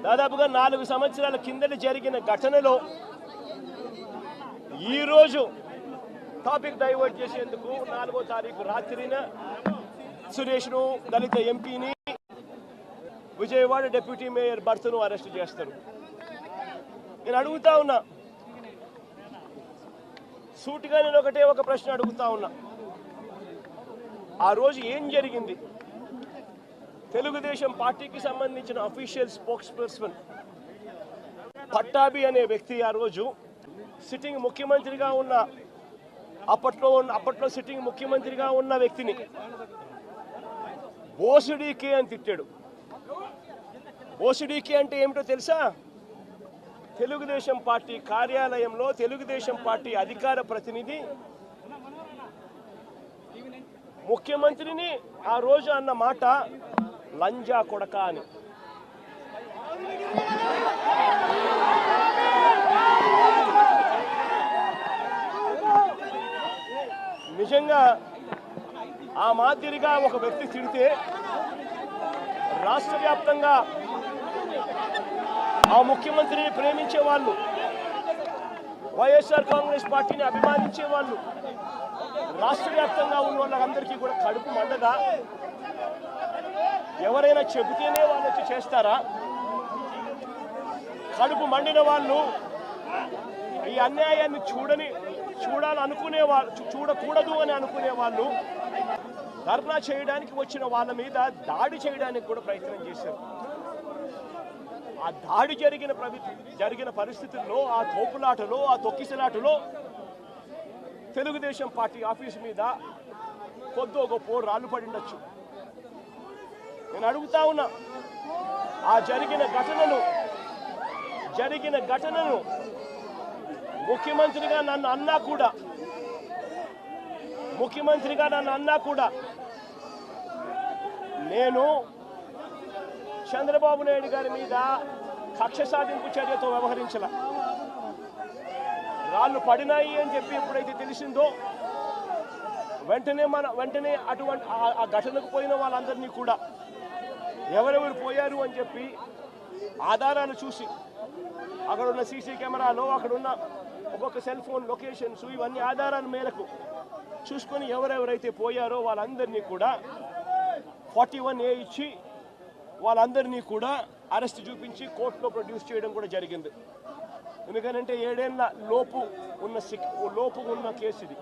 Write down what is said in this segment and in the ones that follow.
దాదాపుగా 4 సంవత్సరాల కిందట జరిగిన ఘటనలో ఈరోజు టాపిక్ డైవర్ట్ చేసేందుకు 4వ తారీఖు రాత్రిన సురేష్ను దళిత ఎంపీని విజయవాడ డిప్యూటీ మేయర్ భర్తను అరెస్ట్ చేస్తారు. నేను అడుగుతా ఉన్నా, సూటిగా నేను ఒక ప్రశ్న అడుగుతా ఉన్నా, ఆ రోజు ఏం జరిగింది? తెలుగుదేశం పార్టీకి సంబంధించిన అఫీషియల్ స్పోక్స్ పర్సన్ పట్టాభి అనే వ్యక్తి ఆ రోజు సిట్టింగ్ ముఖ్యమంత్రిగా ఉన్న అప్పట్లో సిట్టింగ్ ముఖ్యమంత్రిగా ఉన్న వ్యక్తిని బోసుడీకే అని తిట్టాడు. బోసుడీకే అంటే ఏమిటో తెలుసా? తెలుగుదేశం పార్టీ కార్యాలయంలో తెలుగుదేశం పార్టీ అధికార ప్రతినిధి ముఖ్యమంత్రిని ఆ రోజు అన్న మాట లంజా కొడక అని. నిజంగా ఆ మాదిరిగా ఒక వ్యక్తి తిడితే రాష్ట్ర వ్యాప్తంగా ఆ ముఖ్యమంత్రిని ప్రేమించే వాళ్ళు, వైఎస్ఆర్ కాంగ్రెస్ పార్టీని అభిమానించే వాళ్ళు, రాష్ట్ర వ్యాప్తంగా ఉన్న వాళ్ళందరికీ కూడా కడుపు మండదా? ఎవరైనా చెబితేనే వాళ్ళు వచ్చి చేస్తారా? కడుపు మండిన వాళ్ళు, ఈ అన్యాయాన్ని చూడాలనుకునే వాళ్ళు, చూడకూడదు అని అనుకునే వాళ్ళు ధర్నా చేయడానికి వచ్చిన వాళ్ళ మీద దాడి చేయడానికి కూడా ప్రయత్నం చేశారు. ఆ దాడి జరిగిన పరిస్థితుల్లో, ఆ తోపులాటలో, ఆ తొక్కిసలాటలో తెలుగుదేశం పార్టీ ఆఫీసు మీద కొద్దో గొప్ప రాళ్ళు పడిండొచ్చు. నేను అడుగుతా ఉన్నా, ఆ జరిగిన ఘటనను ముఖ్యమంత్రిగా నన్ను అన్నా కూడా నేను చంద్రబాబు నాయుడు గారి మీద కక్ష సాధింపు చర్యతో వ్యవహరించాల. రాళ్ళు పడినాయి అని చెప్పి ఎప్పుడైతే తెలిసిందో వెంటనే అటువంటి ఆ ఘటనకు పోయిన వాళ్ళందరినీ కూడా ఎవరెవరు పోయారు అని చెప్పి ఆధారాలు చూసి, అక్కడ ఉన్న సీసీ కెమెరాలో, అక్కడున్న ఒక్కొక్క సెల్ ఫోన్ లొకేషన్స్, ఇవన్నీ ఆధారాల మేరకు చూసుకొని ఎవరెవరైతే పోయారో వాళ్ళందరినీ కూడా 41A ఇచ్చి వాళ్ళందరినీ కూడా అరెస్ట్ చూపించి కోర్టులో ప్రొడ్యూస్ చేయడం కూడా జరిగింది. ఎందుకంటే 7 ఏళ్ల లోపు ఉన్న కేసు ఇది.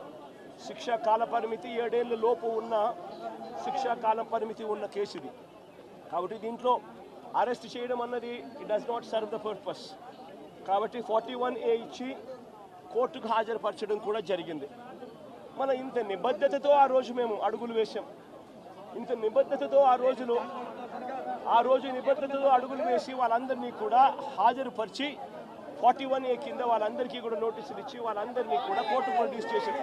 శిక్షా కాల పరిమితి 7 ఏళ్ల లోపు ఉన్న శిక్షా కాల పరిమితి ఉన్న కేసు ఇది. కాబట్టి దీంట్లో అరెస్ట్ చేయడం అన్నది it does not serve the purpose. కాబట్టి 41A ఇచ్చి కోర్టుకు హాజరుపరచడం కూడా జరిగింది. మన ఇంత నిబద్ధతతో ఆ రోజు మేము అడుగులు వేసాం. ఇంత నిబద్ధతతో ఆ రోజు నిబద్ధతతో అడుగులు వేసి వాళ్ళందరినీ కూడా హాజరుపరిచి 41A కింద వాళ్ళందరికీ కూడా నోటీసులు ఇచ్చి వాళ్ళందరినీ కూడా కోర్టు ప్రొడ్యూస్ చేశారు.